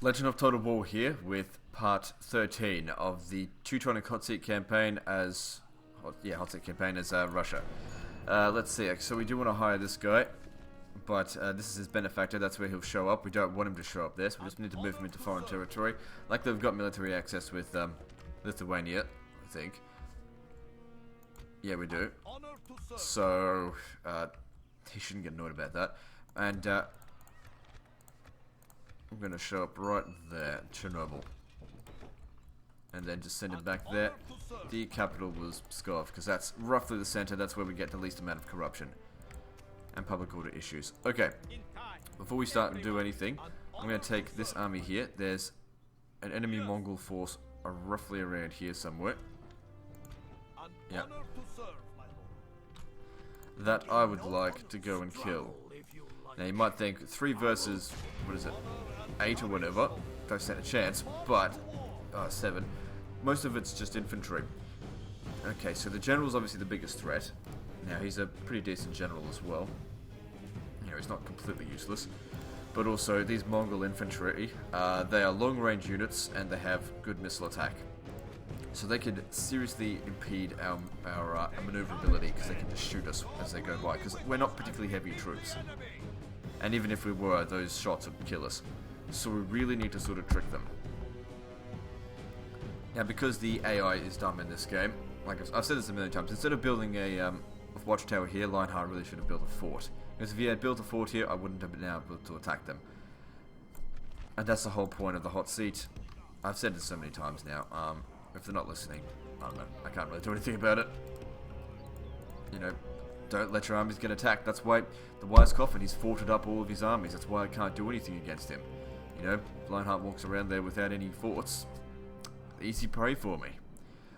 Legend of Total War here with part 13 of the Teutonic Hotseat campaign as... Hotseat campaign as Russia. Let's see, so we do want to hire this guy, but this is his benefactor, that's where he'll show up. We don't want him to show up there, so we just need to move him into foreign territory. Like they've got military access with Lithuania, I think. Yeah, we do. So, he shouldn't get annoyed about that. And, I'm going to show up right there, Chernobyl. And then just send him back there. The capital was Pskov, because that's roughly the center, that's where we get the least amount of corruption. And public order issues. Okay, before we start and do anything, I'm going to take this army here. There's an enemy Mongol force roughly around here somewhere. Yeah. That I would like to go and kill. Now you might think 3 versus, what is it, 8 or whatever, don't stand a chance, but 7. Most of it's just infantry. Okay, so the general's obviously the biggest threat. Now he's a pretty decent general as well. You know, he's not completely useless. But also these Mongol infantry, they are long-range units and they have good missile attack. So they could seriously impede our maneuverability because they can just shoot us as they go by. Because we're not particularly heavy troops. And even if we were, those shots would kill us. So we really need to sort of trick them. Now, because the AI is dumb in this game, like I've said this a million times, instead of building a watchtower here, Lionheart really should have built a fort. Because if he had built a fort here, I wouldn't have been able to attack them. And that's the whole point of the hot seat. I've said this so many times now. If they're not listening, I don't know. I can't really do anything about it. You know, don't let your armies get attacked. That's why the Wise Coffin, he's forted up all of his armies. That's why I can't do anything against him. You know, Lionheart walks around there without any forts. Easy prey for me.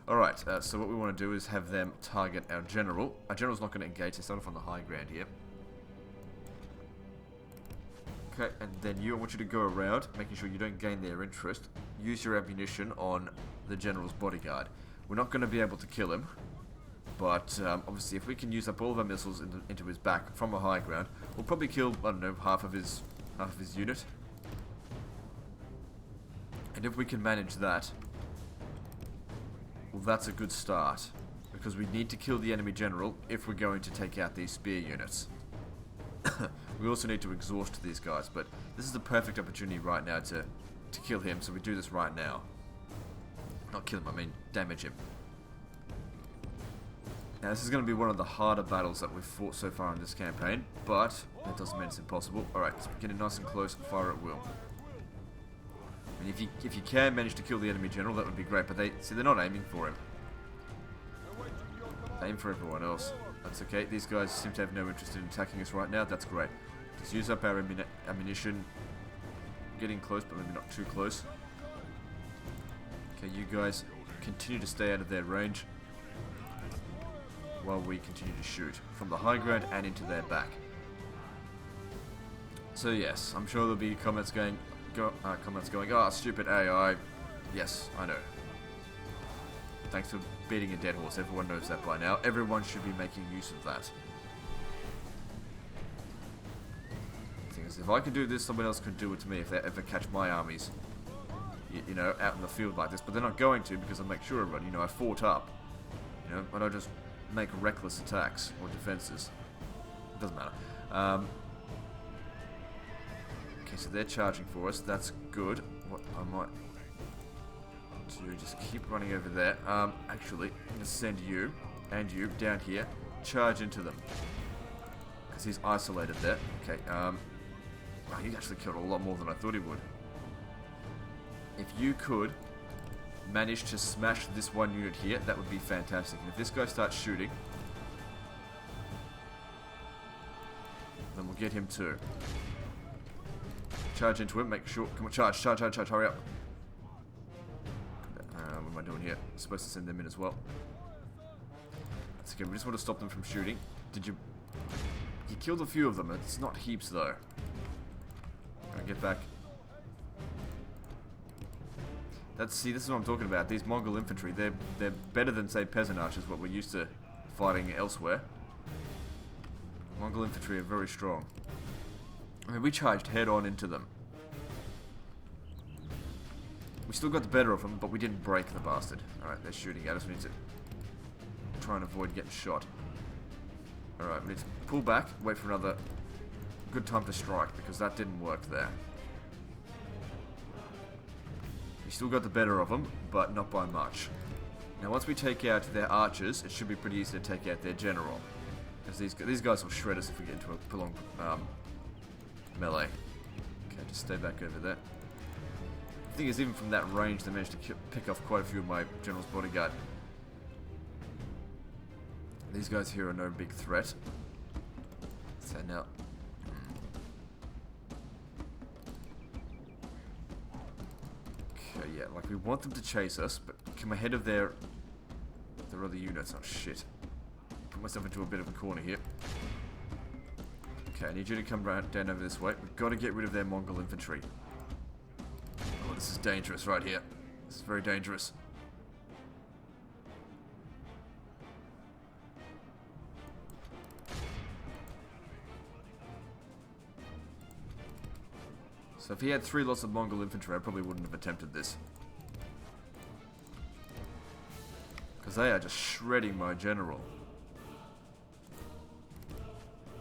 Alright, so what we want to do is have them target our general. Our general's not going to engage, they start off on the high ground here. Okay, and then I want you to go around, making sure you don't gain their interest. Use your ammunition on the general's bodyguard. We're not going to be able to kill him, but obviously if we can use up all of our missiles into his back from a high ground, we'll probably kill, I don't know, half of his unit. And if we can manage that, well, that's a good start, because we need to kill the enemy general if we're going to take out these spear units. We also need to exhaust these guys, but this is the perfect opportunity right now to kill him, so we do this right now. Not kill him, I mean damage him. Now this is going to be one of the harder battles that we've fought so far in this campaign, but that doesn't mean it's impossible. Alright, let's get in nice and close, fire at will. And if you can manage to kill the enemy general, that would be great, but they're not aiming for him. They aim for everyone else. That's okay, these guys seem to have no interest in attacking us right now, that's great. Just use up our ammunition. Getting close, but maybe not too close. Okay, you guys continue to stay out of their range while we continue to shoot from the high ground and into their back. So yes, I'm sure there'll be comments going, oh, stupid AI. Yes, I know. Thanks for beating a dead horse. Everyone knows that by now. Everyone should be making use of that. The thing is, if I can do this, someone else can do it to me if they ever catch my armies, you know, out in the field like this. But they're not going to, because I make sure of it. You know, I fought up. You know, I don't just make reckless attacks or defenses. It doesn't matter. Okay, so they're charging for us. That's good. What I might do, just keep running over there. Actually, I'm going to send you and you down here. Charge into them. Because he's isolated there. Okay, wow, he actually killed a lot more than I thought he would. If you could manage to smash this one unit here, that would be fantastic. And if this guy starts shooting, then we'll get him too. Charge into him, make sure, come on, charge, hurry up. What am I doing here? I'm supposed to send them in as well. That's okay, we just want to stop them from shooting. You killed a few of them, it's not heaps though. Gonna get back. See, this is what I'm talking about. These Mongol infantry, they're better than, say, peasant archers, what we're used to fighting elsewhere. Mongol infantry are very strong. I mean, we charged head on into them. We still got the better of them, but we didn't break the bastard. Alright, they're shooting at us. We need to try and avoid getting shot. Alright, we need to pull back, wait for another good time to strike, because that didn't work there. We still got the better of them, but not by much. Now, once we take out their archers, it should be pretty easy to take out their general. Because these guys will shred us if we get into a prolonged melee. Okay, just stay back over there. The thing is, even from that range, they managed to pick off quite a few of my general's bodyguard. These guys here are no big threat. So now... Okay, yeah, like we want them to chase us, but come ahead of their other units. Oh, shit. Put myself into a bit of a corner here. Okay, I need you to come down over this way. We've got to get rid of their Mongol infantry. Oh, this is dangerous right here. This is very dangerous. So if he had 3 lots of Mongol infantry, I probably wouldn't have attempted this. Because they are just shredding my general.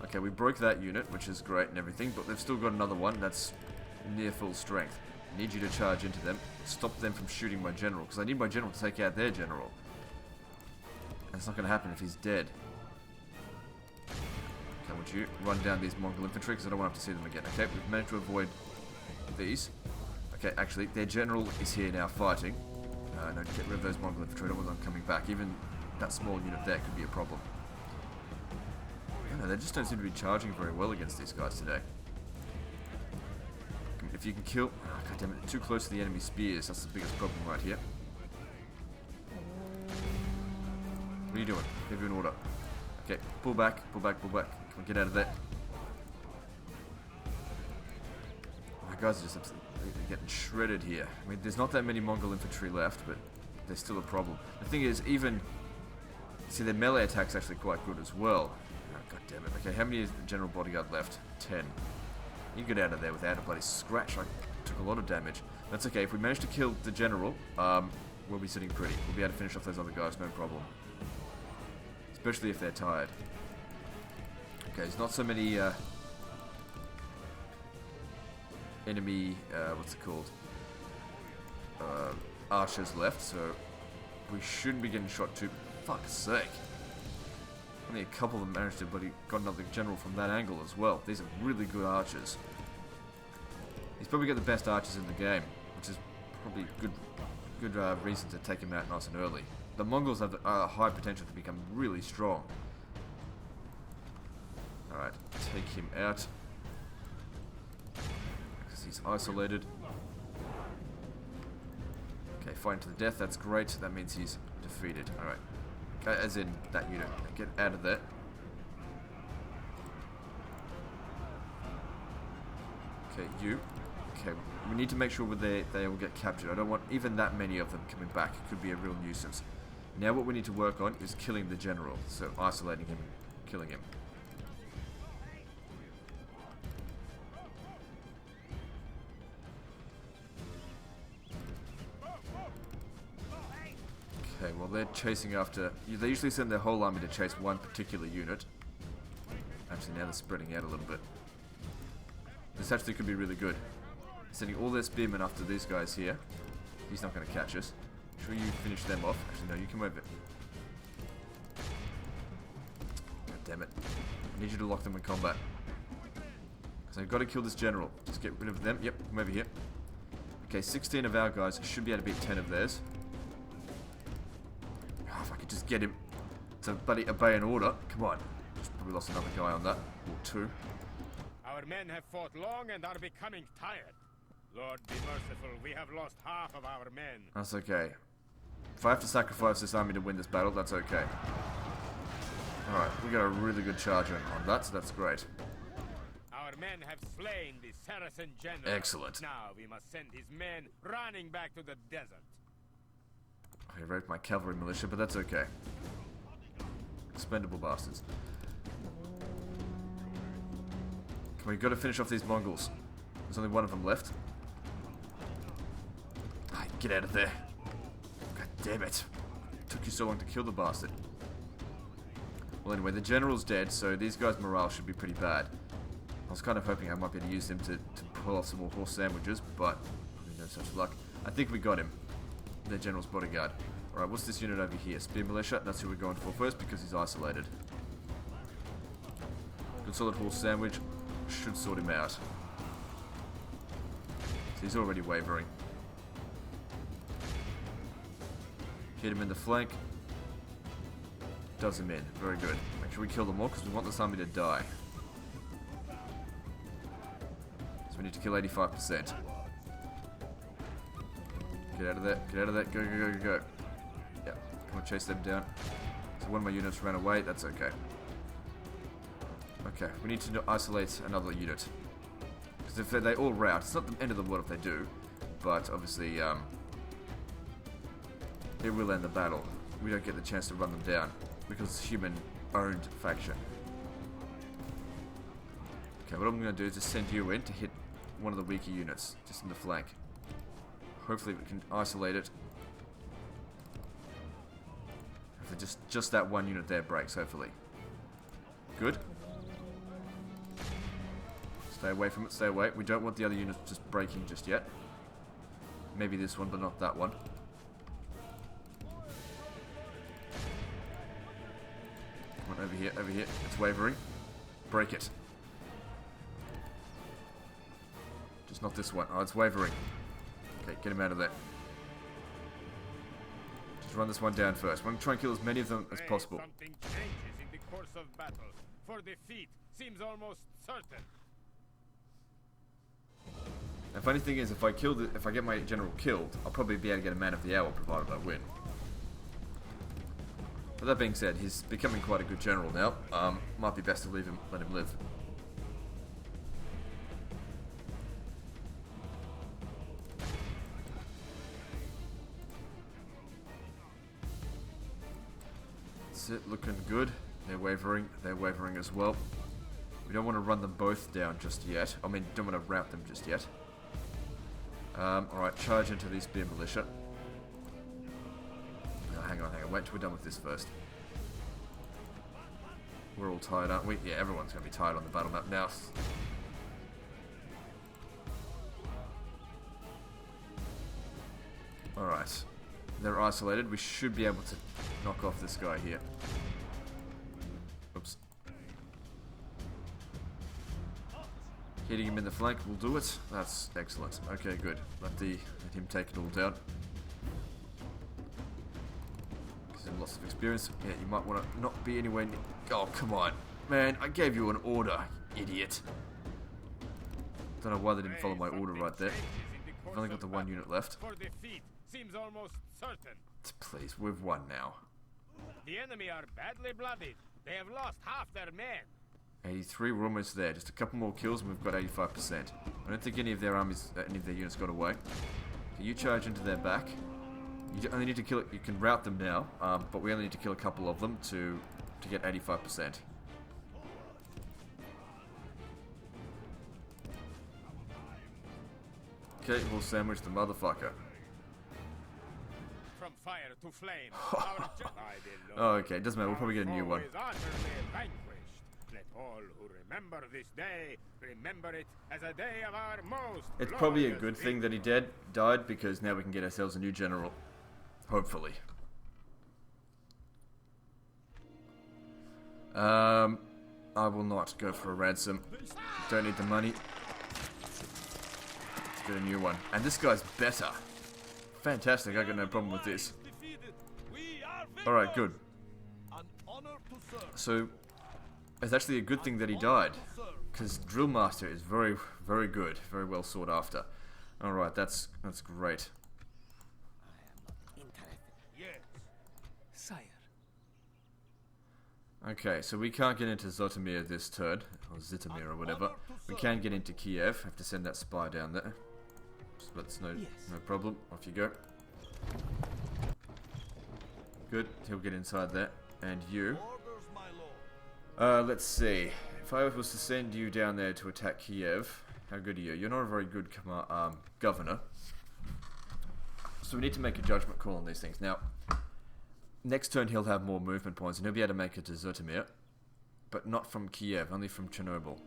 Okay, we broke that unit, which is great and everything, but they've still got another one that's near full strength. I need you to charge into them, stop them from shooting my general, because I need my general to take out their general. And it's not going to happen if he's dead. Okay, would you run down these Mongol infantry, because I don't want to have to see them again. Okay, we've managed to avoid these. Okay, actually, their general is here now fighting. No, get rid of those Mongol infantry. I don't want them coming back. Even that small unit there could be a problem. No, they just don't seem to be charging very well against these guys today. If you can kill... Oh, God damn it, too close to the enemy spears. That's the biggest problem right here. What are you doing? Give you an order. Okay, pull back, pull back, pull back. Come on, get out of there. My guys are just absolutely getting shredded here. I mean, there's not that many Mongol infantry left, but there's still a problem. The thing is, even... See, their melee attack's actually quite good as well. Oh, God damn it. Okay, how many is the general bodyguard left? 10. You can get out of there without a bloody scratch. I took a lot of damage. That's okay. If we manage to kill the general, we'll be sitting pretty. We'll be able to finish off those other guys, no problem. Especially if they're tired. Okay, there's not so many enemy, what's it called? Archers left, so we shouldn't be getting shot too. Fuck's sake. Only a couple of them managed to, but he got another general from that angle as well. These are really good archers. He's probably got the best archers in the game, which is probably good reason to take him out nice and early. The Mongols have high potential to become really strong. Alright, take him out. Because he's isolated. Okay, fighting to the death, that's great. That means he's defeated. Alright. As in that unit. Get out of there. Okay, you. Okay, we need to make sure they will get captured. I don't want even that many of them coming back. It could be a real nuisance. Now what we need to work on is killing the general. So isolating him, killing him. Okay, well they're chasing after... They usually send their whole army to chase one particular unit. Actually now they're spreading out a little bit. This actually could be really good. Sending all their spearmen after these guys here. He's not going to catch us. Sure you finish them off. Actually no, you come over. God damn it. I need you to lock them in combat. Because I've got to kill this general. Just get rid of them. Yep, come over here. Okay, 16 of our guys should be able to beat 10 of theirs. Oh, if I could just get him to bloody obey an order. Come on. Just probably lost another guy on that. Or 2. Our men have fought long and are becoming tired. Lord be merciful, we have lost half of our men. That's okay. If I have to sacrifice this army to win this battle, that's okay. Alright, we got a really good charge on that, so that's great. Our men have slain the Saracen general. Excellent. Now we must send his men running back to the desert. I raped my cavalry militia, but that's okay. Expendable bastards. Come on, we've got to finish off these Mongols. There's only one of them left. Get out of there. God damn it. Took you so long to kill the bastard. Well, anyway, the general's dead, so these guys' morale should be pretty bad. I was kind of hoping I might be able to use him to pull off some more horse sandwiches, but probably no such luck. I think we got him. The general's bodyguard. Alright, what's this unit over here? Spear militia. That's who we're going for first because he's isolated. Good solid horse sandwich. Should sort him out. So he's already wavering. Hit him in the flank. Does him in. Very good. Make sure we kill them all because we want this army to die. So we need to kill 85%. Get out of there. Get out of there. Go, go, go, go, go. Yeah. Come on, chase them down. So one of my units ran away. That's okay. Okay. We need to isolate another unit. Because if they all rout, it's not the end of the world if they do. But obviously, it will end the battle. We don't get the chance to run them down. Because it's a human-owned faction. Okay, what I'm going to do is just send you in to hit one of the weaker units. Just in the flank. Hopefully we can isolate it. Hopefully just that one unit there breaks, hopefully. Good. Stay away from it, stay away. We don't want the other units just breaking just yet. Maybe this one, but not that one. Come on, over here, over here. It's wavering. Break it. Just not this one. Oh, it's wavering. Okay, get him out of there. Just run this one down first. I'm going to try and kill as many of them as possible. Something changes in the course of battle, for defeat seems almost certain. The funny thing is, if I get my general killed, I'll probably be able to get a man of the hour, provided I win. But that being said, he's becoming quite a good general now. Might be best to leave him, let him live. That's it, looking good. They're wavering as well. We don't want to run them both down just yet. I mean, don't want to rout them just yet. Alright, charge into the spear militia. Oh, hang on, wait till we're done with this first. We're all tired, aren't we? Yeah, everyone's going to be tired on the battle map now. Alright. They're isolated. We should be able to knock off this guy here. Oops. Hitting him in the flank will do it. That's excellent. Okay, good. Let him take it all down. Gives him lots of experience. Yeah, you might want to not be anywhere near... Oh, come on. Man, I gave you an order, idiot. Don't know why they didn't follow my order right there. I've only got the one unit left. For defeat seems almost certain. Please, we've won now. The enemy are badly bloodied. They have lost half their men. 83, we're almost there. Just a couple more kills and we've got 85%. I don't think any of their armies, any of their units got away. Okay, you charge into their back. You only need to kill it. You can rout them now, but we only need to kill a couple of them to get 85%. Okay, we'll sandwich the motherfucker. From fire to flame. Oh, okay, it doesn't matter. We'll probably get a new one. Let all who remember this day remember it as a day of our most. It's probably a good thing that he died because now we can get ourselves a new general. Hopefully. I will not go for a ransom. Don't need the money. Let's get a new one. And this guy's better. Fantastic, I got no problem with this. Alright, good. So, it's actually a good thing that he died. Because Drill Master is very, very good. Very well sought after. Alright, that's great. Okay, so we can't get into Zotomir this turn. Or Zitomir or whatever. We can get into Kiev. Have to send that spy down there. That's no problem. Off you go. Good. He'll get inside there. And you. Let's see. If I was to send you down there to attack Kiev, how good are you? You're not a very good governor. So So we need to make a judgment call on these things. Now, next turn he'll have more movement points, and he'll be able to make it to Zhytomyr, but not from Kiev, only from Chernobyl.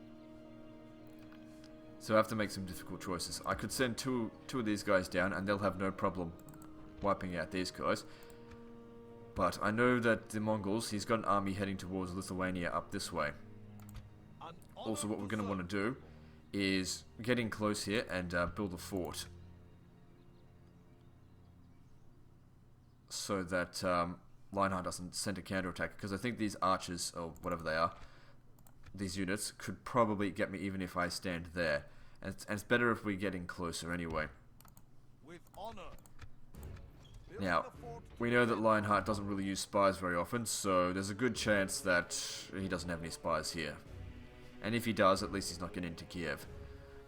So I have to make some difficult choices. I could send two of these guys down, and they'll have no problem wiping out these guys. But I know that the Mongols, he's got an army heading towards Lithuania up this way. Also, what we're going to want to do is get in close here and build a fort. So that Lionheart doesn't send a counterattack, because I think these archers, or whatever they are, these units, could probably get me even if I stand there. And it's better if we get in closer anyway. With honor. Now, we know that Lionheart doesn't really use spies very often, so there's a good chance that he doesn't have any spies here. And if he does, at least he's not getting into Kiev.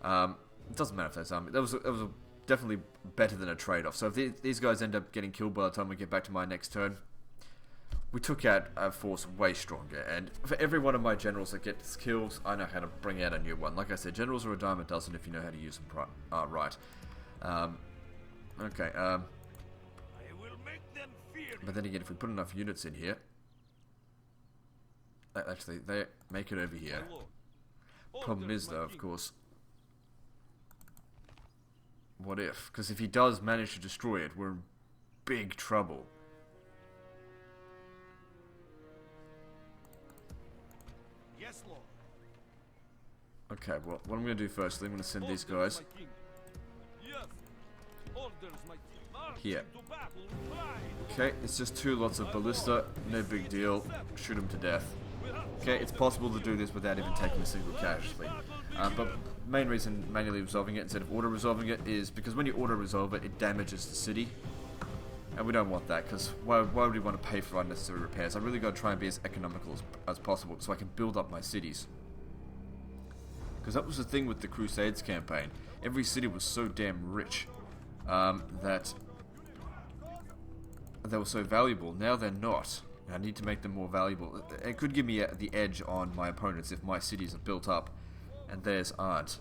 It doesn't matter if that's army. That was definitely better than a trade-off. So if these guys end up getting killed by the time we get back to my next turn, we took out a force way stronger. And for every one of my generals that gets kills, I know how to bring out a new one. Like I said, generals are a dime a dozen if you know how to use them right. Okay. But then again, if we put enough units in here, actually, they make it over here. Problem is, though, of course, what if? Because if he does manage to destroy it, we're in big trouble. Yes, Lord. Okay, well, what I'm going to do first, I'm going to send these guys here. Okay, it's just 2 lots of ballista, no big deal, shoot them to death. Okay, it's possible to do this without even taking a single casualty. But main reason manually resolving it instead of auto-resolving it is because when you auto-resolve it, it damages the city. And we don't want that, because why would we want to pay for unnecessary repairs? I really got to try and be as economical as possible so I can build up my cities. Because that was the thing with the Crusades campaign. Every city was so damn rich that they were so valuable. Now they're not. I need to make them more valuable. It could give me the edge on my opponents if my cities are built up and theirs aren't.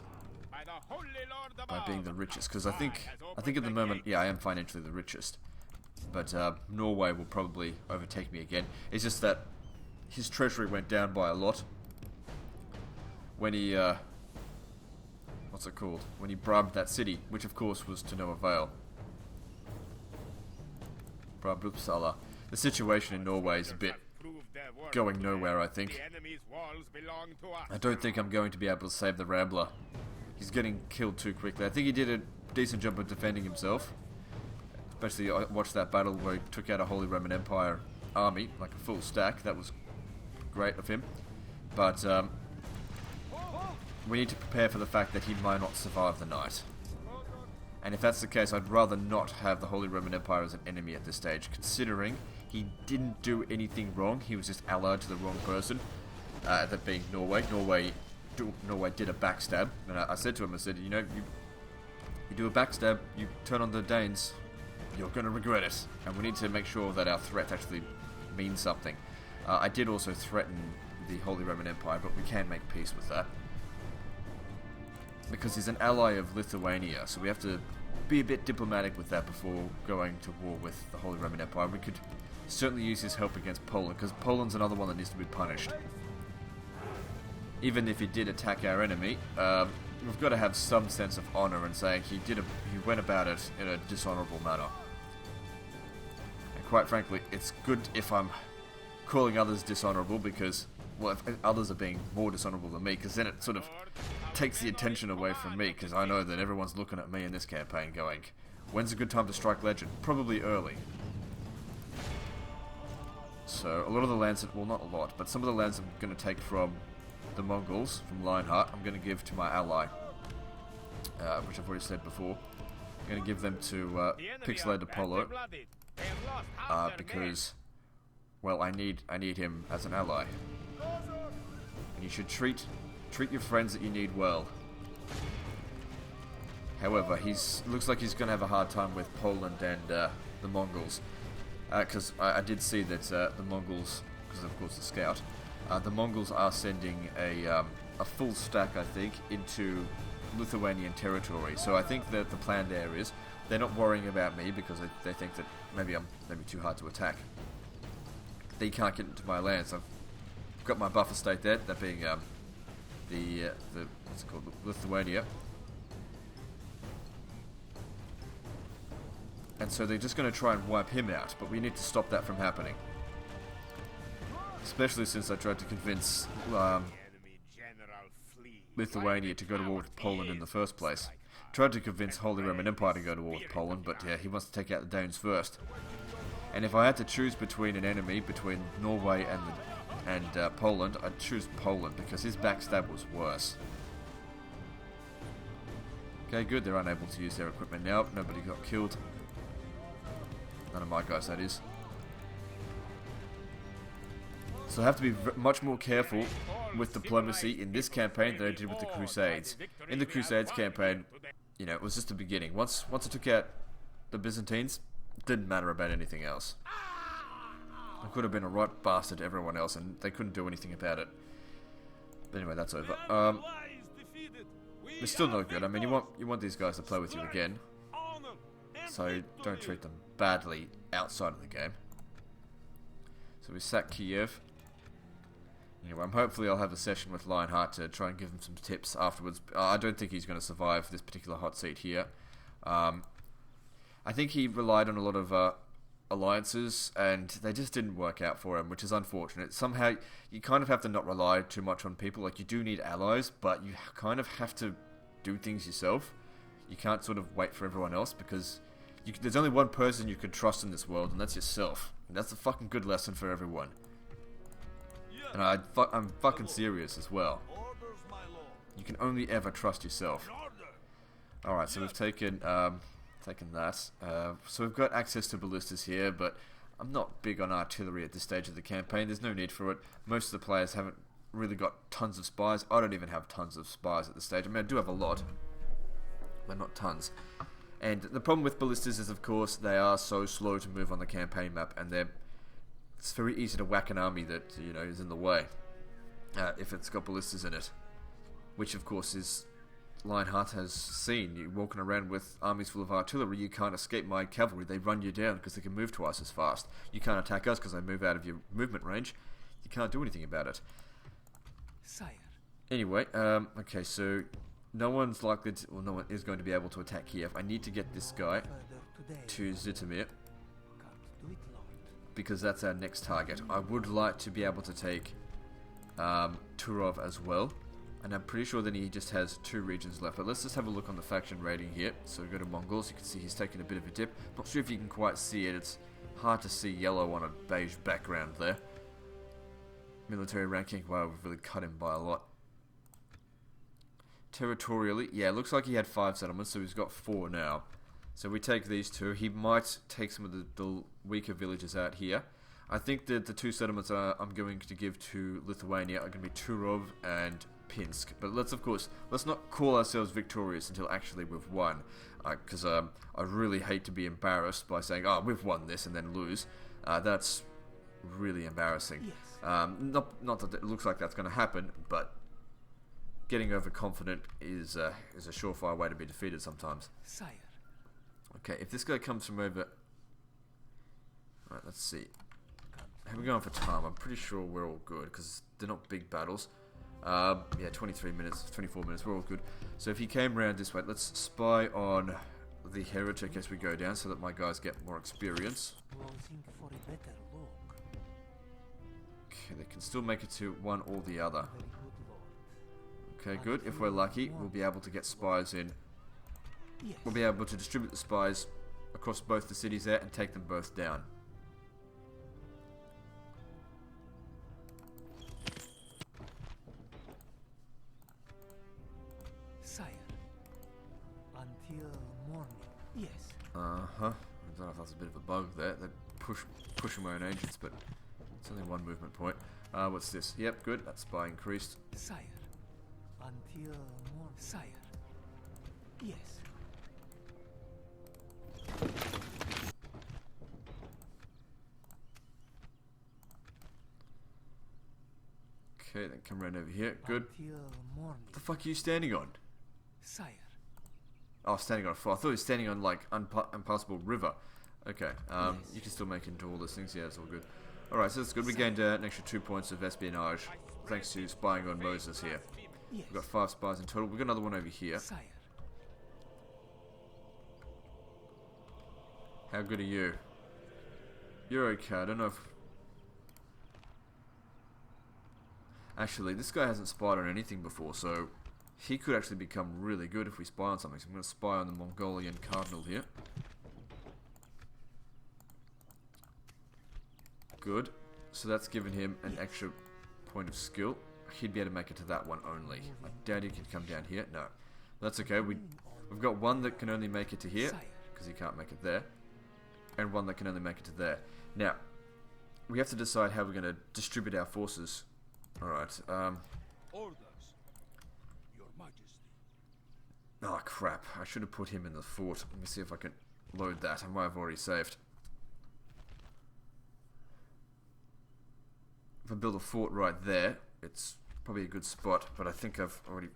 By being the richest. Because I think at the moment, yeah, I am financially the richest. But Norway will probably overtake me again. It's just that his treasury went down by a lot when he, what's it called? When he bribed that city, which of course was to no avail. Bribed Uppsala. The situation in Norway is a bit going nowhere, I think. I don't think I'm going to be able to save the Rambler. He's getting killed too quickly. I think he did a decent job of defending himself. Especially, I watched that battle where he took out a Holy Roman Empire army, like a full stack. That was great of him. But we need to prepare for the fact that he might not survive the night. And if that's the case, I'd rather not have the Holy Roman Empire as an enemy at this stage, considering he didn't do anything wrong. He was just allied to the wrong person, that being Norway. Norway did a backstab, and I said to him, I said, you know, you do a backstab, you turn on the Danes, you're going to regret it. And we need to make sure that our threat actually means something. I did also threaten the Holy Roman Empire, but we can make peace with that. Because he's an ally of Lithuania, so we have to be a bit diplomatic with that before going to war with the Holy Roman Empire. We could certainly use his help against Poland, because Poland's another one that needs to be punished. Even if he did attack our enemy, we've got to have some sense of honor and saying he went about it in a dishonorable manner. And quite frankly, it's good if I'm calling others dishonorable, because, well, if others are being more dishonorable than me, because then it sort of takes the attention away from me, because I know that everyone's looking at me in this campaign going, when's a good time to strike legend? Probably early. So a lot of the lands, well, not a lot, but some of the lands I'm going to take from the Mongols, from Lionheart, I'm going to give to my ally, which I've already said before. I'm going to give them to Pixelated Apollo, because, well, I need him as an ally. And you should treat your friends that you need well. However, looks like he's going to have a hard time with Poland and the Mongols. Because I did see that the Mongols, because of course the scout, the Mongols are sending a full stack, I think, into Lithuanian territory. So I think that the plan there is they're not worrying about me because they think that maybe I'm too hard to attack. They can't get into my lands. I've got my buffer state there, that being the what's it called, Lithuania. And so they're just going to try and wipe him out, but we need to stop that from happening. Especially since I tried to convince Lithuania to go to war with Poland in the first place. Tried to convince Holy Roman Empire to go to war with Poland, but yeah, he wants to take out the Danes first. And if I had to choose between an enemy, between Norway and Poland, I'd choose Poland because his backstab was worse. Okay, good, they're unable to use their equipment now. Nobody got killed. None of my guys, that is. So I have to be much more careful with diplomacy in this campaign than I did with the Crusades. In the Crusades campaign, you know, it was just the beginning. Once I took out the Byzantines, it didn't matter about anything else. I could have been a right bastard to everyone else, and they couldn't do anything about it. But anyway, that's over. It's still no good. I mean, you want these guys to play with you again, so don't treat them badly outside of the game. So we sack Kiev. Anyway, hopefully I'll have a session with Lionheart to try and give him some tips afterwards. I don't think he's going to survive this particular hot seat here. I think he relied on a lot of alliances, and they just didn't work out for him, which is unfortunate. Somehow, you kind of have to not rely too much on people. Like, you do need allies, but you kind of have to do things yourself. You can't sort of wait for everyone else, because there's only one person you can trust in this world, and that's yourself. And that's a fucking good lesson for everyone. And I'm fucking serious as well. You can only ever trust yourself. Alright, so we've taken that. So we've got access to ballistas here, but I'm not big on artillery at this stage of the campaign. There's no need for it. Most of the players haven't really got tons of spies. I don't even have tons of spies at this stage. I mean, I do have a lot, but not tons. And the problem with ballistas is, of course, they are so slow to move on the campaign map, and it's very easy to whack an army that, you know, is in the way if it's got ballistas in it. Which, of course, is Lionheart has seen. You're walking around with armies full of artillery, you can't escape my cavalry. They run you down because they can move twice as fast. You can't attack us because they move out of your movement range. You can't do anything about it. Sire. Anyway, okay, so no one's likely to, well, no one is going to be able to attack Kiev. I need to get this guy to Zitomir, because that's our next target. I would like to be able to take Turov as well, and I'm pretty sure then he just has 2 regions left. But let's just have a look on the faction rating here. So we go to Mongols. You can see he's taken a bit of a dip. Not sure if you can quite see it. It's hard to see yellow on a beige background there. Military ranking, wow, we've really cut him by a lot. Territorially, yeah, it looks like he had 5 settlements, so he's got 4 now. So we take these 2. He might take some of the weaker villages out here. I think that the 2 settlements I'm going to give to Lithuania are going to be Turov and Pinsk. But let's not call ourselves victorious until actually we've won. Because I really hate to be embarrassed by saying, oh, we've won this and then lose. That's really embarrassing. Yes. Not that it looks like that's going to happen, but getting overconfident is a surefire way to be defeated sometimes. Sire. Okay, if this guy comes from over... Alright, let's see. How are we going for time? I'm pretty sure we're all good, because they're not big battles. Yeah, 23 minutes, 24 minutes, we're all good. So if he came around this way, let's spy on the heretic as we go down, so that my guys get more experience. Okay, they can still make it to one or the other. Okay, good. If we're lucky, we'll be able to get spies in. We'll be able to distribute the spies across both the cities there and take them both down. Sire. Until morning. Yes. I don't know if that's a bit of a bug there. They're pushing my own agents, but it's only 1 movement point. What's this? Yep, good. That spy increased. Sire. Until morning. Sire. Yes. Okay, then come around over here. Good. Until morning. What the fuck are you standing on? sire. Oh, standing on a fort. I thought he was standing on, like, impassable river. Okay, you can still make it into all those things. Yeah, it's all good. Alright, so that's good. We gained an extra 2 points of espionage, thanks to spying on Moses here. Yes, We've got 5 spies in total. We've got another one over here. sire. How good are you? You're okay. I don't know if... Actually, this guy hasn't spied on anything before, so he could actually become really good if we spy on something. So I'm going to spy on the Mongolian cardinal here. Good. So that's given him an extra point of skill. He'd be able to make it to that one only. I doubt he can come down here. No. That's okay. We've got one that can only make it to here, because he can't make it there. And one that can only make it to there. Now, we have to decide how we're going to distribute our forces. Alright, Orders, Your Majesty. oh crap, I should have put him in the fort. Let me see if I can load that. I might have already saved. If I build a fort right there, it's probably a good spot, but I think I've already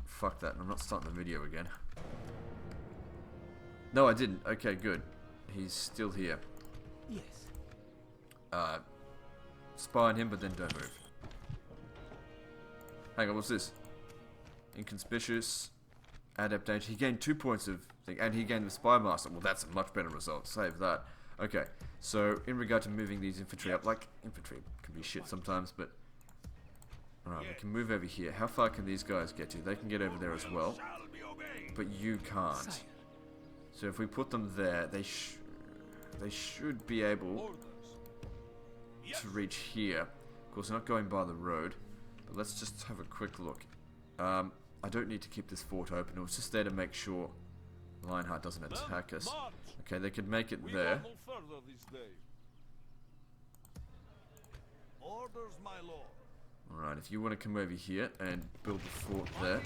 fucked that and I'm not starting the video again. No, I didn't. Okay, good. He's still here. Yes. Spy on him, but then don't move. Hang on, what's this? Inconspicuous. Adaptation. He gained 2 points of thing, and he gained the Spy Master. Well, that's a much better result. Save that. Okay, so in regard to moving these infantry up, like, infantry can be shit sometimes, but... Alright, we can move over here. How far can these guys get to? They can get over there as well, but you can't. Sire. So if we put them there, they should be able to reach here. Of course, they're not going by the road, but let's just have a quick look. I don't need to keep this fort open. It was just there to make sure Lionheart doesn't attack us. Okay, they could make it there. Orders, my lord. Alright, if you want to come over here and build the fort there,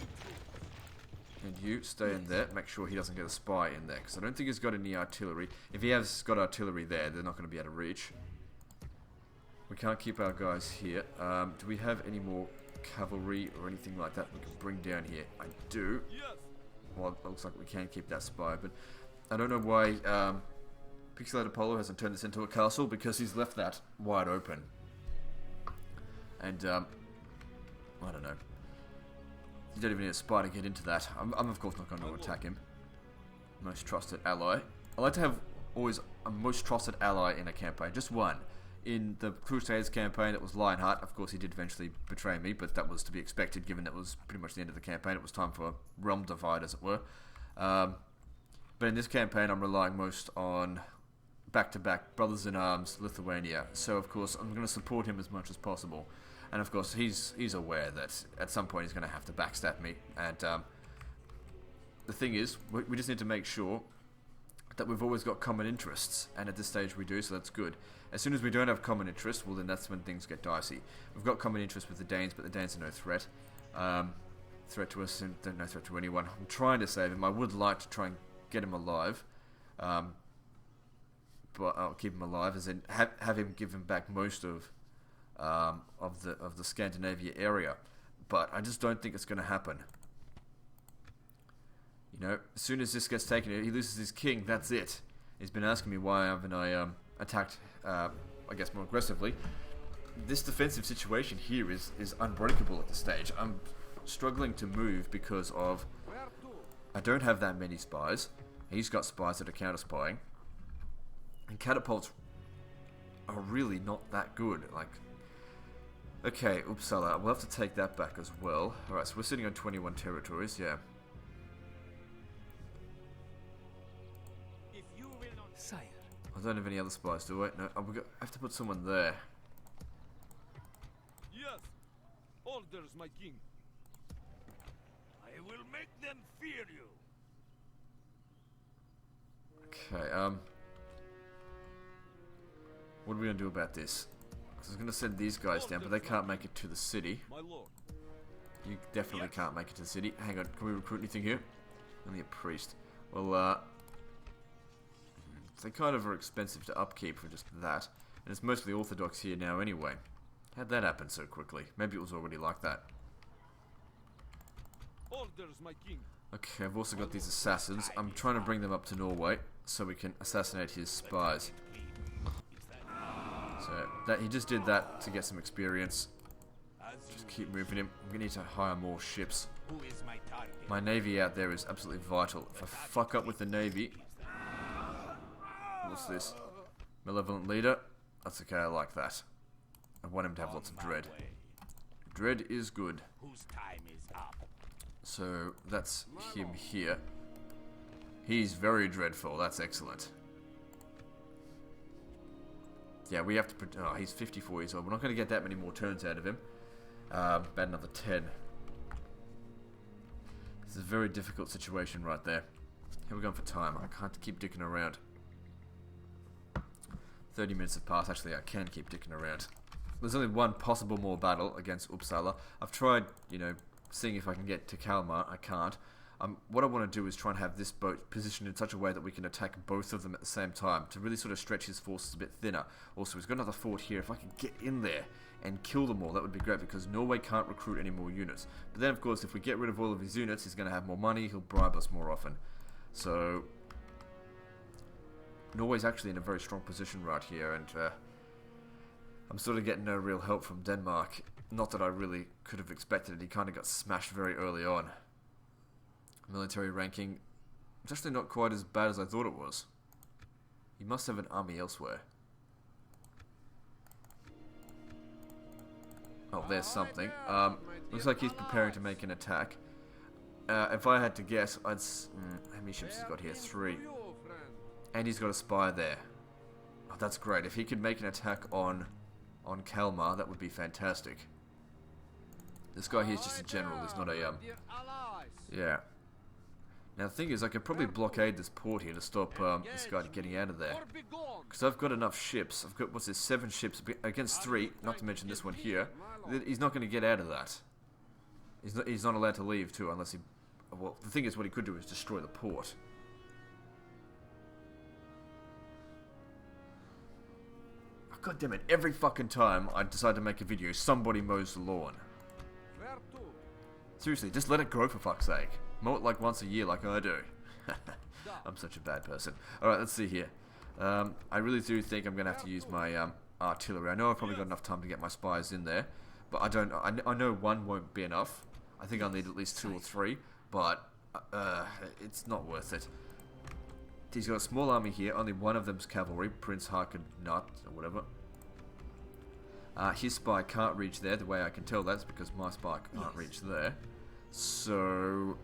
and you stay in there, make sure he doesn't get a spy in there, because I don't think he's got any artillery. If he has got artillery there, they're not going to be able to reach. We can't keep our guys here. Do we have any more cavalry or anything like that we can bring down here? I do. Well, it looks like we can keep that spy, but I don't know why Pixelated Apollo hasn't turned this into a castle, because he's left that wide open. And, I don't know. You don't even need a spy to get into that. I'm of course not going to attack him. Most trusted ally. I like to have always a most trusted ally in a campaign. Just one. In the Crusades campaign, it was Lionheart. Of course, he did eventually betray me, but that was to be expected, given that was pretty much the end of the campaign. It was time for realm divide, as it were. But in this campaign, I'm relying most on back-to-back brothers-in-arms, Lithuania. So, of course, I'm going to support him as much as possible. And, of course, he's aware that at some point he's going to have to backstab me. And the thing is, we just need to make sure that we've always got common interests. And at this stage we do, so that's good. As soon as we don't have common interests, well, then that's when things get dicey. We've got common interests with the Danes, but the Danes are no threat. Threat to us, and no threat to anyone. I'm trying to save him. I would like to try and get him alive. But I'll keep him alive, as in have him give him back most of the Scandinavia area, but I just don't think it's going to happen. You know, as soon as this gets taken, he loses his king. That's it. He's been asking me why haven't I attacked, I guess, more aggressively. This defensive situation here is unbreakable at this stage. I'm struggling to move because of I don't have that many spies. He's got spies that are counter spying, and catapults are really not that good. Like. Okay, Uppsala. We'll have to take that back as well. Alright, so we're sitting on 21 territories, yeah. If you will not Sire. I don't have any other spies, do I? No, I have to put someone there. Yes. Orders, my king. I will make them fear you. Okay, what are we going to do about this? I was going to send these guys down, but they can't make it to the city. My lord. You definitely can't make it to the city. Hang on, can we recruit anything here? Only a priest. Well, they kind of are expensive to upkeep for just that. And it's mostly Orthodox here now anyway. How'd that happen so quickly? Maybe it was already like that. Orders, my king. Okay, I've also got these assassins. I'm trying to bring them up to Norway so we can assassinate his spies. So that he just did that to get some experience. Just keep moving him. We need to hire more ships. My navy out there is absolutely vital. If I fuck up with the navy... What's this? Malevolent leader? That's okay, I like that. I want him to have lots of dread. Dread is good. So that's him here. He's very dreadful, that's excellent. Yeah, we have to... Oh, he's 54 years old. We're not going to get that many more turns out of him. About another 10. This is a very difficult situation right there. Here we're going for time. I can't keep dicking around. 30 minutes have passed. Actually, I can keep dicking around. There's only one possible more battle against Uppsala. I've tried, you know, seeing if I can get to Kalmar. I can't. What I want to do is try and have this boat positioned in such a way that we can attack both of them at the same time to really sort of stretch his forces a bit thinner. Also, he's got another fort here. If I could get in there and kill them all, that would be great because Norway can't recruit any more units. But then, of course, if we get rid of all of his units, he's going to have more money. He'll bribe us more often. So, Norway's actually in a very strong position right here, and I'm sort of getting no real help from Denmark. Not that I really could have expected it. He kind of got smashed very early on. Military ranking, it's actually not quite as bad as I thought it was. He must have an army elsewhere. Oh, there's something. Looks like he's preparing to make an attack. If I had to guess, I'd... how many ships has he got here? 3. And he's got a spy there. Oh, that's great. If he could make an attack on Kalmar, that would be fantastic. This guy here is just a general. He's not a... Yeah. Now the thing is, I could probably blockade this port here to stop this guy getting out of there. Because I've got enough ships. I've got, what's this, 7 ships against 3, not to mention this one here. He's not going to get out of that. He's not allowed to leave too, unless he... Well, the thing is, what he could do is destroy the port. Oh, God damn it, every fucking time I decide to make a video, somebody mows the lawn. Seriously, just let it grow for fuck's sake. Mow it like once a year like I do. I'm such a bad person. Alright, let's see here. I really do think I'm going to have to use my artillery. I know I've probably got enough time to get my spies in there. But I don't... I know 1 won't be enough. I think I'll need at least 2 or 3. But it's not worth it. He's got a small army here. Only one of them's cavalry. Prince Harkonnut or whatever. His spy can't reach there. The way I can tell that's because my spy can't reach there. So...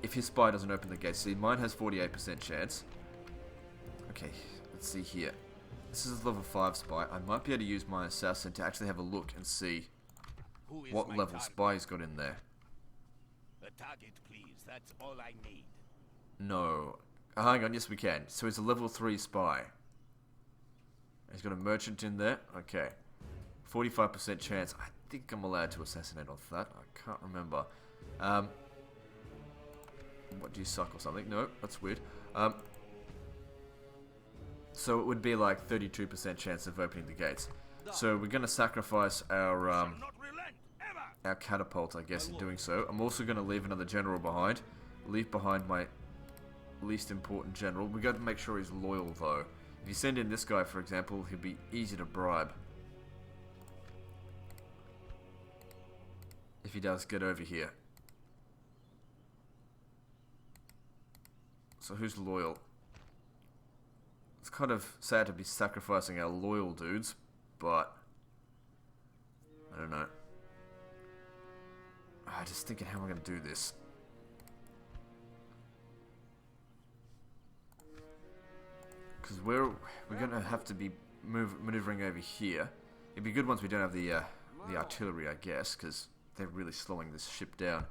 if his spy doesn't open the gate, see, mine has 48% chance. Okay, let's see here. This is a level 5 spy. I might be able to use my assassin to actually have a look and see what level spy he's got in there. The target, please. That's all I need. No. Hang on, yes we can. So he's a level 3 spy. He's got a merchant in there. Okay. 45% chance. I think I'm allowed to assassinate off that. I can't remember. What, do you suck or something? No, that's weird. So it would be like 32% chance of opening the gates. So we're going to sacrifice our catapult, I guess, in doing so. I'm also going to leave another general behind. Leave behind my least important general. We got to make sure he's loyal, though. If you send in this guy, for example, he'll be easy to bribe. If he does get over here. So who's loyal? It's kind of sad to be sacrificing our loyal dudes, but I don't know. I'm just thinking how am I going to do this. Because we're going to have to be maneuvering over here. It'd be good once we don't have the artillery, I guess, because they're really slowing this ship down.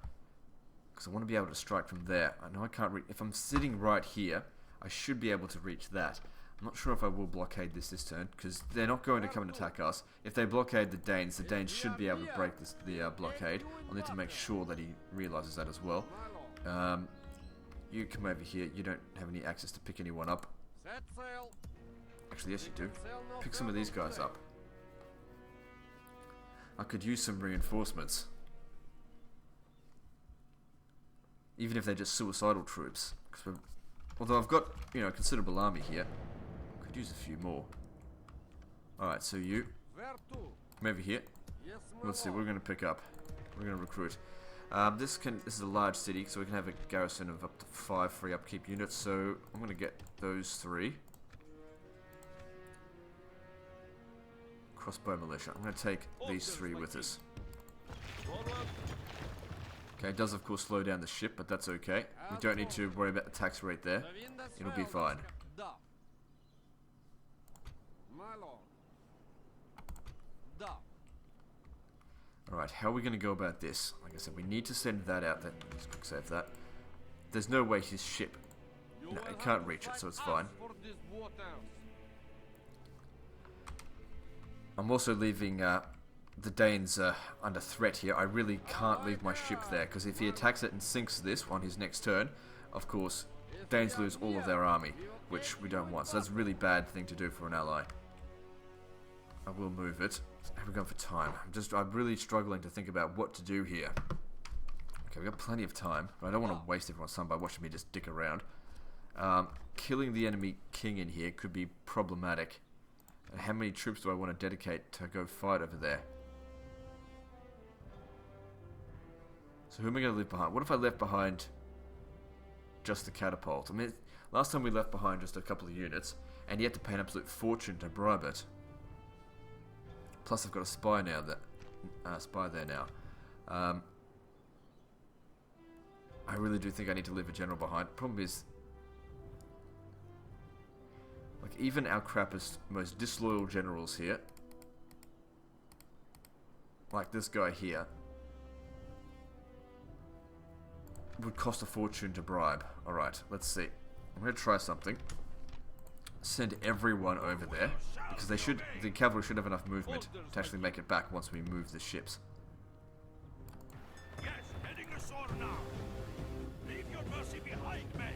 Because I want to be able to strike from there. I know I can't reach... If I'm sitting right here, I should be able to reach that. I'm not sure if I will blockade this turn, because they're not going to come and attack us. If they blockade the Danes should be able to break the blockade. I'll need to make sure that he realizes that as well. You come over here. You don't have any access to pick anyone up. Actually, yes you do. Pick some of these guys up. I could use some reinforcements. even if they're just suicidal troops. Although I've got, you know, a considerable army here. Could use a few more. Alright, so you come over here. Let's see, we're going to pick up. We're going to recruit. This is a large city, so we can have a garrison of up to 5 free upkeep units. So I'm going to get those 3. Crossbow militia. I'm going to take these 3 with us. Okay, it does of course slow down the ship, but that's okay. We don't need to worry about the tax rate there. It'll be fine. Alright, how are we going to go about this? Like I said, we need to send that out. Then let's quick save that. There's no way his ship... No, it can't reach it, so it's fine. I'm also leaving the Danes under threat here. I really can't leave my ship there, because if he attacks it and sinks this on his next turn, of course, Danes lose all of their army, which we don't want. So that's a really bad thing to do for an ally. I will move it. How are we going for time? I'm really struggling to think about what to do here. Okay, we've got plenty of time, but I don't want to waste everyone's time by watching me just dick around. Killing the enemy king in here could be problematic. And how many troops do I want to dedicate to go fight over there? So who am I going to leave behind? What if I left behind just the catapult? I mean, last time we left behind just a couple of units, and you had to pay an absolute fortune to bribe it. Plus, I've got a spy now. Spy there now. I really do think I need to leave a general behind. Problem is, like, even our crappiest, most disloyal generals here, like this guy here, would cost a fortune to bribe. Alright, let's see. I'm going to try something. Send everyone over there, because the cavalry should have enough movement to actually make it back once we move the ships.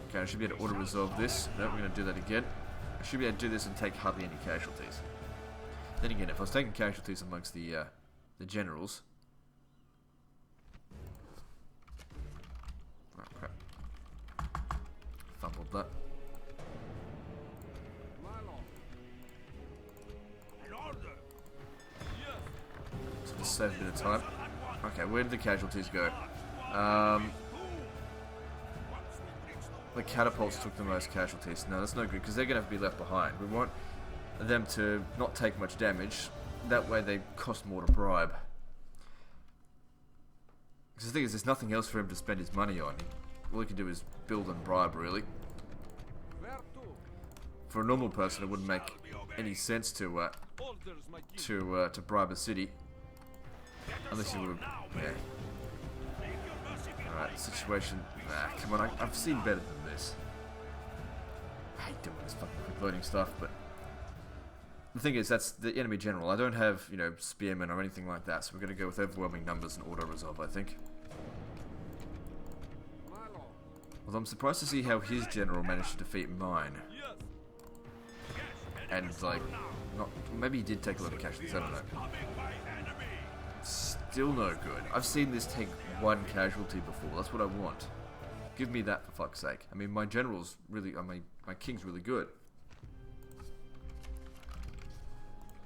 Okay, I should be able to auto-resolve this. No, we're going to do that again. I should be able to do this and take hardly any casualties. Then again, if I was taking casualties amongst the generals... Oh, crap. Fumbled that. So just save a bit of time. Okay, where did the casualties go? The catapults took the most casualties. No, that's no good, because they're going to have to be left behind. We want them to not take much damage. That way they cost more to bribe. Because the thing is, there's nothing else for him to spend his money on. All he can do is build and bribe, really. For a normal person, it wouldn't make any sense to bribe a city. Unless you were... Yeah. Alright, situation... come on, I've seen better than this. I hate doing this fucking quick loading stuff, but... The thing is, that's the enemy general. I don't have, you know, spearmen or anything like that, so we're going to go with overwhelming numbers and auto-resolve, I think. Although I'm surprised to see how his general managed to defeat mine. And, like, not... Maybe he did take a lot of casualties, I don't know. Still no good. I've seen this take 1 casualty before. That's what I want. Give me that, for fuck's sake. I mean, my general's really... my king's really good.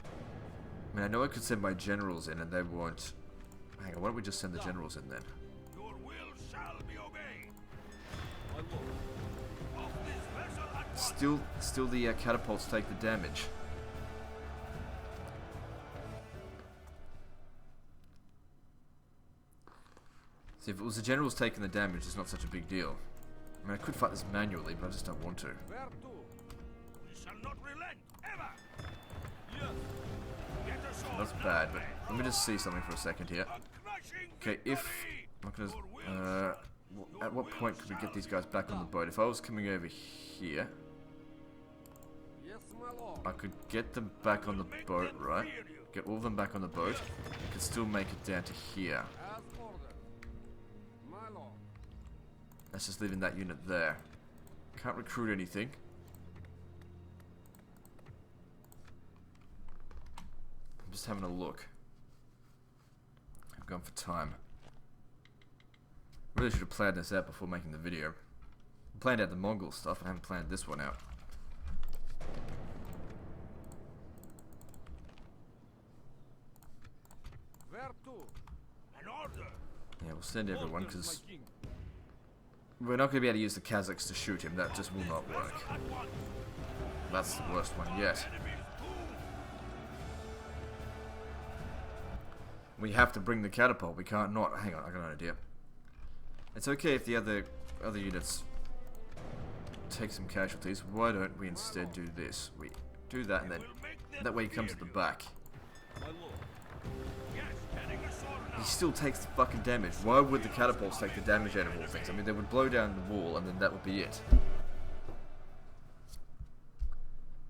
I mean, I know I could send my generals in and they won't... Hang on, why don't we just send the generals in then? Your will shall be obeyed. Still the catapults take the damage. See, if it was the generals taking the damage, it's not such a big deal. I mean, I could fight this manually, but I just don't want to. We shall not relent ever. That's bad, but let me just see something for a second here. Okay, if... I'm not gonna... at what point could we get these guys back on the boat? If I was coming over here... I could get them back on the boat, right? Get all of them back on the boat. I could still make it down to here. That's just leaving that unit there. Can't recruit anything. I'm just having a look. I'm going for time. Really should have planned this out before making the video. I planned out the Mongol stuff, I haven't planned this one out. Where to? An order. Yeah, we'll send everyone, Orders, because my king. we're not going to be able to use the Kazakhs to shoot him. That just will not work. That's the worst one yet. We have to bring the catapult. We can't not. Hang on, I got an idea. It's okay if the other units take some casualties. Why don't we instead do this? We do that, and then that way he comes at the back. My lord. Yes, heading a sword now. He still takes the fucking damage. Why would the catapults take the damage out of all things? I mean, they would blow down the wall, and then that would be it.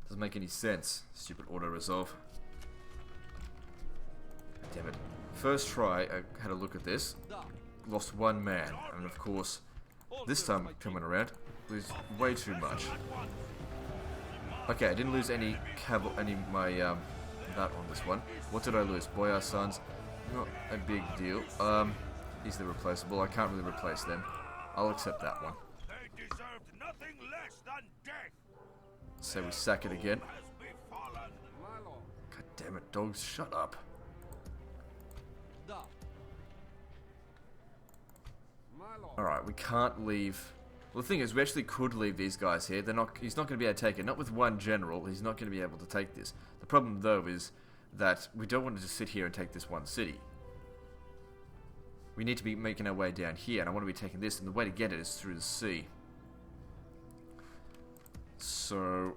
Doesn't make any sense. Stupid auto-resolve. Damn it. First try, I had a look at this. Lost one man, and of course, this time coming around, lose way too much. Okay, I didn't lose any that on this one. What did I lose? Boyar sons, not a big deal. Easily replaceable. I can't really replace them. I'll accept that one. They deserved nothing less than death. So we sack it again. Has befallen. My lord. God damn it, dogs, shut up. Alright, we can't leave. Well, the thing is, we actually could leave these guys here. He's not going to be able to take it. Not with one general. He's not going to be able to take this. The problem, though, is that we don't want to just sit here and take this one city. We need to be making our way down here, and I want to be taking this, and the way to get it is through the sea. So,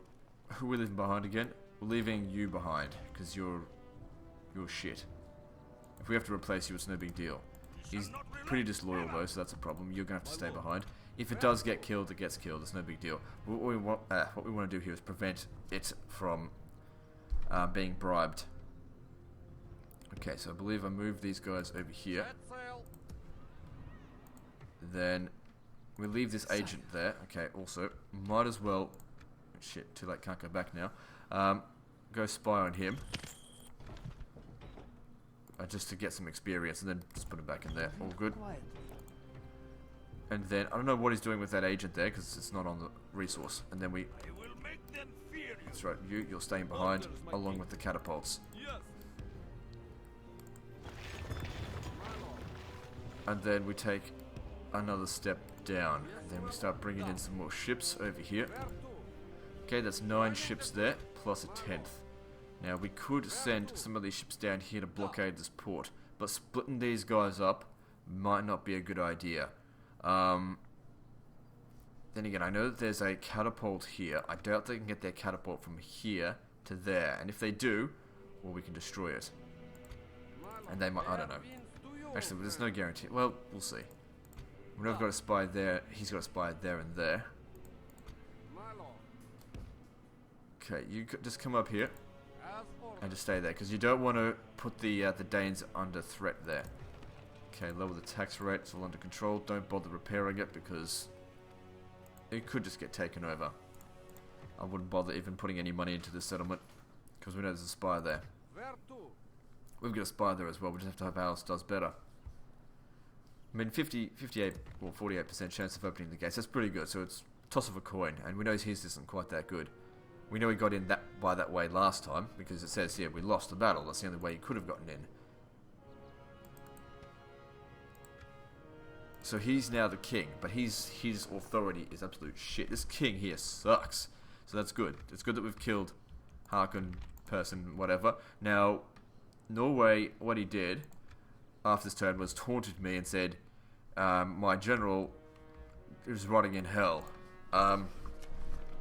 who are we leaving behind again? We're leaving you behind, because you're shit. If we have to replace you, it's no big deal. He's pretty disloyal though, so that's a problem. You're gonna have to stay behind. If it does get killed, it gets killed. It's no big deal. What we want to do here is prevent it from being bribed. Okay, so I believe I moved these guys over here. Then we leave this agent there. Okay, also might as well. Shit, too late. Can't go back now. Go spy on him. Just to get some experience, and then just put him back in there. All good. And then, I don't know what he's doing with that agent there, because it's not on the resource. And then we... I will make them fear you. That's right, you're staying behind, along with the catapults. Yes. And then we take another step down. And then we start bringing in some more ships over here. Okay, that's 9 ships there, plus a 10th. Now, we could send some of these ships down here to blockade this port, but splitting these guys up might not be a good idea. Then again, I know that there's a catapult here. I doubt they can get their catapult from here to there, and if they do, well, we can destroy it. And they might, I don't know. Actually, there's no guarantee. Well, we'll see. We know I've got a spy there. He's got a spy there and there. Okay, you just come up here. And just stay there, because you don't want to put the Danes under threat there. Okay, lower the tax rate, it's all under control. Don't bother repairing it, because it could just get taken over. I wouldn't bother even putting any money into the settlement, because we know there's a spy there. We've got a spy there as well, we just have to hope ours does better. I mean, 58 or 48% chance of opening the gates, that's pretty good, so it's toss of a coin, and we know his isn't quite that good. We know he got in by that way last time, because it says here we lost the battle. That's the only way he could have gotten in. So he's now the king, but his authority is absolute shit. This king here sucks. So that's good. It's good that we've killed Harkon, person, whatever. Now, Norway, what he did after this turn was taunted me and said, my general is rotting in hell.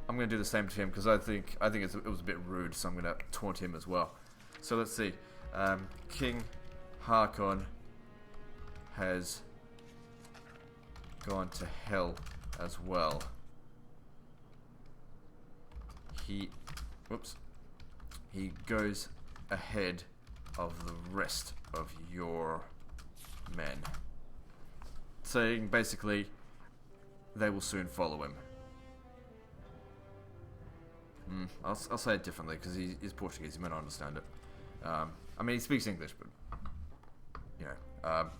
I'm going to do the same to him, because I think it was a bit rude, so I'm going to taunt him as well. So let's see. King Harkon has gone to hell as well. He goes ahead of the rest of your men. Saying basically, they will soon follow him. I'll say it differently, because he's Portuguese, he may not understand it. I mean, he speaks English, but, you know,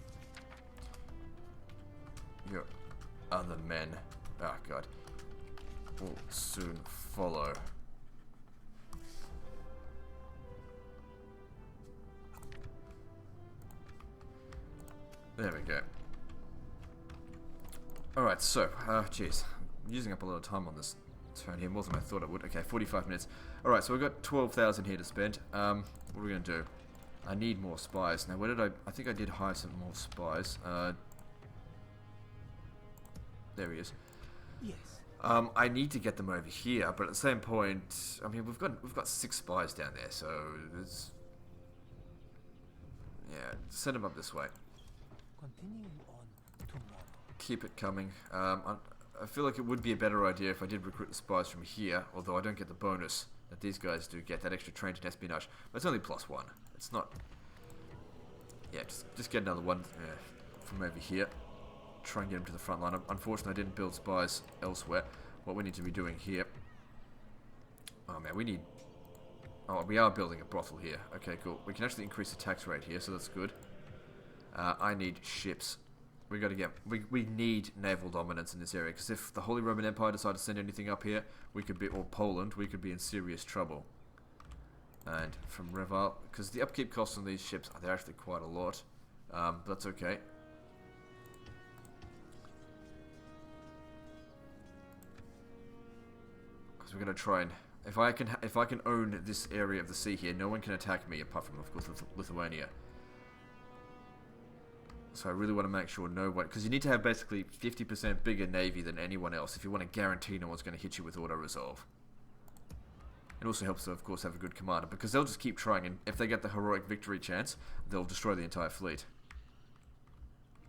your other men, oh god, will soon follow. There we go. Alright, so, jeez, I'm using up a lot of time on this turn here, more than I thought I would. Okay, 45 minutes. Alright, so we've got 12,000 here to spend. What are we going to do? I need more spies. Now, where did I think I did hire some more spies. There he is. Yes. I need to get them over here, but at the same point, I mean, we've got 6 spies down there, so there's, yeah, send them up this way. Continuing on tomorrow. Keep it coming. I feel like it would be a better idea if I did recruit the spies from here, although I don't get the bonus that these guys do get, that extra trained in espionage. But it's only +1. It's not... Yeah, just get another one from over here. Try and get them to the front line. Unfortunately, I didn't build spies elsewhere. What we need to be doing here... Oh man, we need... Oh, we are building a brothel here. Okay, cool. We can actually increase the tax rate here, so that's good. I need ships. We got to get... We need naval dominance in this area, because if the Holy Roman Empire decided to send anything up here, we could be... Or Poland, we could be in serious trouble. And from Reval... Because the upkeep costs on these ships, they're actually quite a lot. But that's okay. Because we're going to try and... If I can own this area of the sea here, no one can attack me, apart from, of course, Lithuania. So I really want to make sure no one... Because you need to have basically 50% bigger navy than anyone else if you want to guarantee no one's going to hit you with auto-resolve. It also helps to, of course, have a good commander, because they'll just keep trying, and if they get the heroic victory chance, they'll destroy the entire fleet.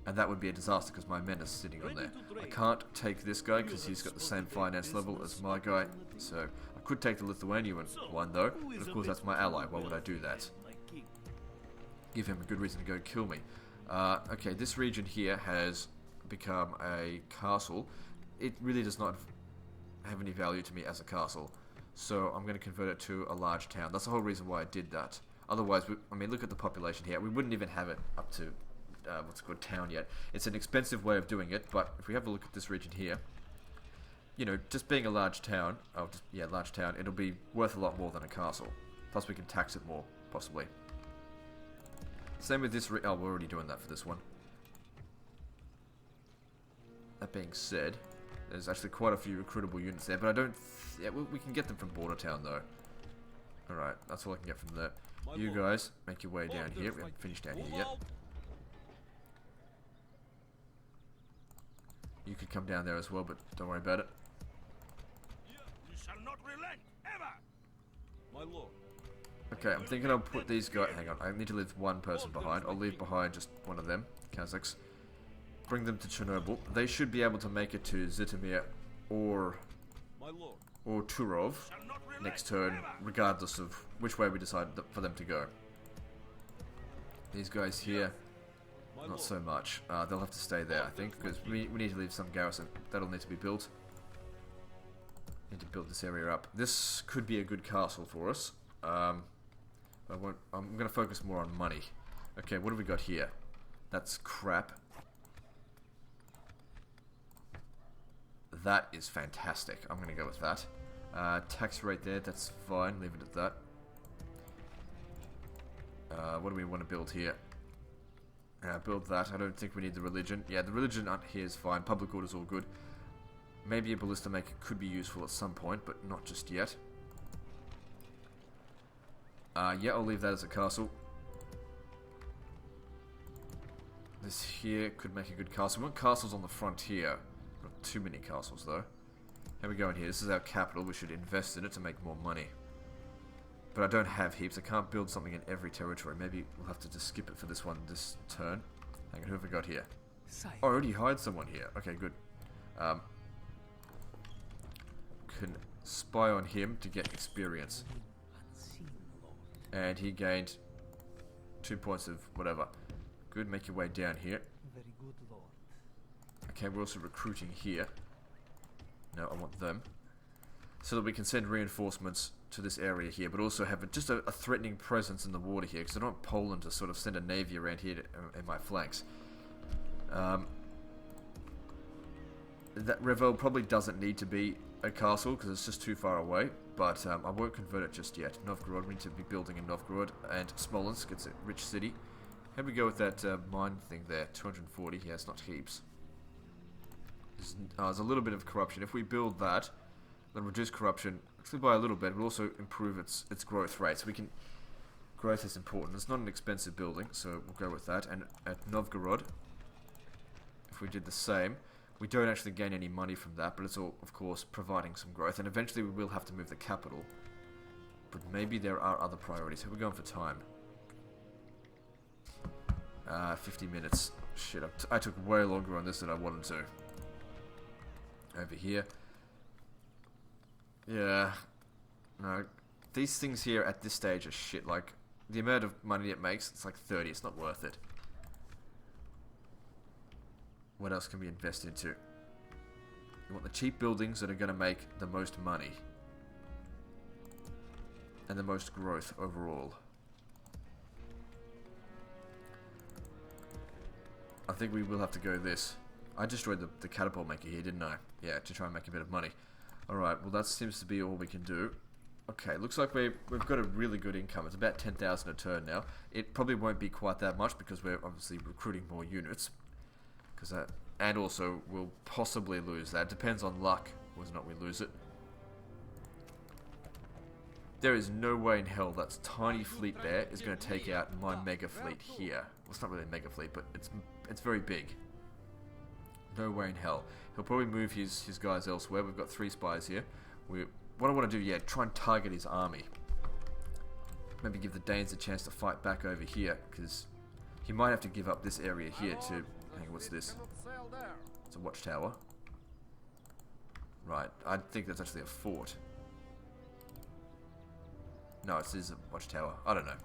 And that would be a disaster, because my men are sitting on there. I can't take this guy, because he's got the same finance level as my guy, so... I could take the Lithuanian one, though, but of course that's my ally. Why would I do that? Give him a good reason to go kill me. Okay, this region here has become a castle. It really does not have any value to me as a castle, so I'm going to convert it to a large town. That's the whole reason why I did that. Otherwise, I mean, look at the population here. We wouldn't even have it up to what's called town yet. It's an expensive way of doing it, but if we have a look at this region here, you know, just being a large town, large town, it'll be worth a lot more than a castle. Plus, we can tax it more, possibly. Same with this. Oh, we're already doing that for this one. That being said, there's actually quite a few recruitable units there, but I don't... Yeah, we can get them from Border Town, though. Alright, that's all I can get from there. You guys, make your way down here. We haven't finished down here yet. You could come down there as well, but don't worry about it. You shall not relent, ever! My lord. Okay, I'm thinking I'll put these guys... Hang on, I need to leave one person behind. I'll leave behind just one of them, Kazakhs. Bring them to Chernobyl. They should be able to make it to Zitomir or Turov next turn, regardless of which way we decide for them to go. These guys here, not so much. They'll have to stay there, I think, because we need to leave some garrison. That'll need to be built. Need to build this area up. This could be a good castle for us. I'm going to focus more on money. Okay, what have we got here? That's crap. That is fantastic. I'm going to go with that. Tax rate there, that's fine. Leave it at that. What do we want to build here? Build that. I don't think we need the religion. Yeah, the religion here is fine. Public order's all good. Maybe a ballista maker could be useful at some point, but not just yet. Yeah, I'll leave that as a castle. This here could make a good castle. We want castles on the frontier. Not too many castles, though. How we going here? This is our capital. We should invest in it to make more money. But I don't have heaps. I can't build something in every territory. Maybe we'll have to just skip it for this one, this turn. Hang on, who have we got here? Oh, I already hired someone here. Okay, good. Can spy on him to get experience. And he gained 2 points of whatever. Good, make your way down here. Very good, Lord. Okay, we're also recruiting here. No, I want them. So that we can send reinforcements to this area here, but also have just a threatening presence in the water here, because I don't want Poland to sort of send a navy around here in my flanks. That Revel probably doesn't need to be a castle because it's just too far away, but I won't convert it just yet. Novgorod, we need to be building in Novgorod, and Smolensk, it's a rich city. How do we go with that mine thing there? 240, yeah, it's not heaps. There's a little bit of corruption. If we build that, then reduce corruption, actually by a little bit, but also improve its growth rate. So we can, growth is important. It's not an expensive building, so we'll go with that. And at Novgorod, if we did the same, we don't actually gain any money from that, but it's all, of course, providing some growth. And eventually we will have to move the capital. But maybe there are other priorities. How are we going for time? 50 minutes. Shit, I took way longer on this than I wanted to. Over here. Yeah. No. These things here at this stage are shit. Like, the amount of money it makes, it's like 30. It's not worth it. What else can we invest into? You want the cheap buildings that are going to make the most money. And the most growth overall. I think we will have to go this. I destroyed the catapult maker here, didn't I? Yeah, to try and make a bit of money. Alright, well that seems to be all we can do. Okay, looks like we've got a really good income. It's about 10,000 a turn now. It probably won't be quite that much because we're obviously recruiting more units. And also, we'll possibly lose that. Depends on luck, whether or not we lose it. There is no way in hell that tiny fleet there is going to take out my mega fleet here. Well, it's not really a mega fleet, but it's very big. No way in hell. He'll probably move his guys elsewhere. We've got 3 spies here. What I want to do, yeah, try and target his army. Maybe give the Danes a chance to fight back over here, because he might have to give up this area here to... Hang on, what's this? It's a watchtower. Right, I think that's actually a fort. No, it is a watchtower. I don't know.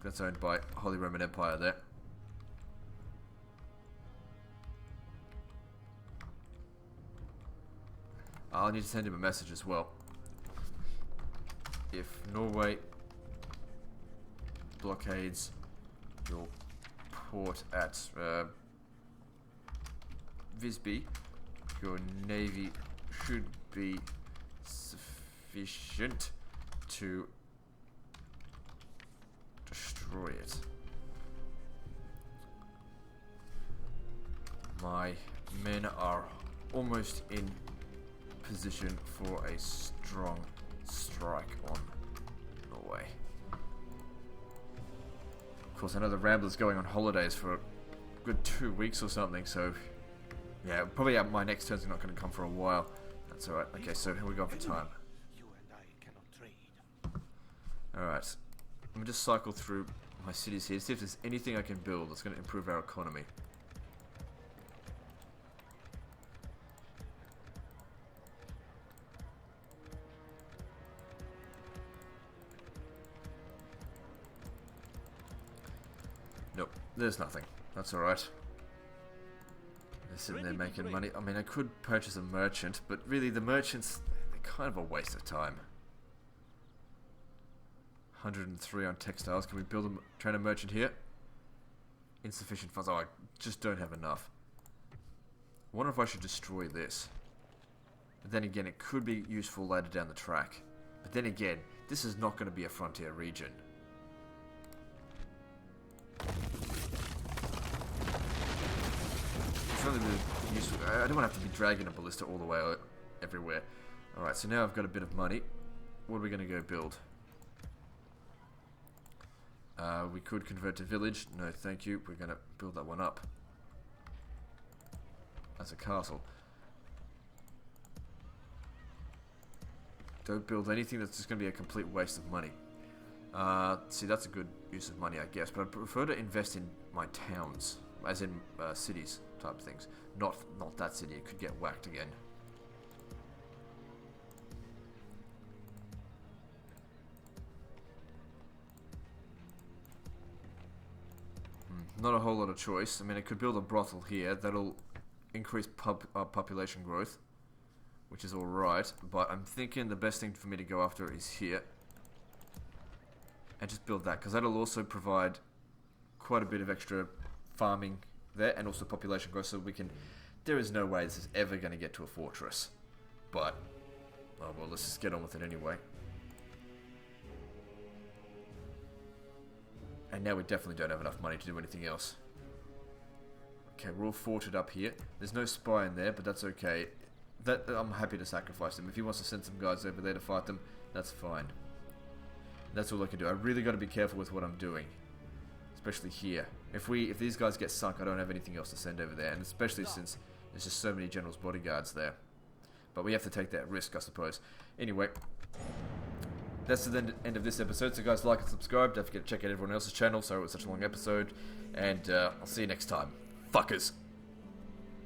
That's owned by Holy Roman Empire there. I'll need to send him a message as well. If Norway blockades your port at Visby, your navy should be sufficient to destroy it. My men are almost in position for a strong strike on Norway. Of course, I know the Rambler's going on holidays for a good 2 weeks or something, so yeah, probably my next turn's not going to come for a while. That's alright. Okay, so here we go for time. Alright, let me just cycle through my cities here, see if there's anything I can build that's going to improve our economy. Nope, there's nothing. That's alright. They're sitting there making money. I mean, I could purchase a merchant, but really the merchants, they're kind of a waste of time. 103 on textiles. Can we build a train a merchant here? Insufficient funds. Oh, I just don't have enough. I wonder if I should destroy this. But then again, it could be useful later down the track. But then again, this is not going to be a frontier region. It's really, really useful. I don't want to have to be dragging a ballista all the way everywhere. Alright, so now I've got a bit of money. What are we going to go build? We could convert to village. No, thank you. We're going to build that one up as a castle. Don't build anything that's just going to be a complete waste of money. See, that's a good use of money, I guess. But I prefer to invest in my towns, as in cities type things. Not that city. It could get whacked again. Not a whole lot of choice. I mean, I could build a brothel here. That'll increase population growth, which is alright. But I'm thinking the best thing for me to go after is here. And just build that, because that'll also provide quite a bit of extra farming there, and also population growth, so we can there is no way this is ever going to get to a fortress. But, oh well, let's just get on with it anyway. And now we definitely don't have enough money to do anything else. Okay, we're all forted up here. There's no spy in there, but that's okay. I'm happy to sacrifice him. If he wants to send some guys over there to fight them, that's fine. That's all I can do. I really got to be careful with what I'm doing. Especially here. If these guys get sunk, I don't have anything else to send over there. And especially since there's just so many generals' bodyguards there. But we have to take that risk, I suppose. Anyway, that's the end of this episode. So guys, like and subscribe. Don't forget to check out everyone else's channel. Sorry it was such a long episode. And I'll see you next time. Fuckers.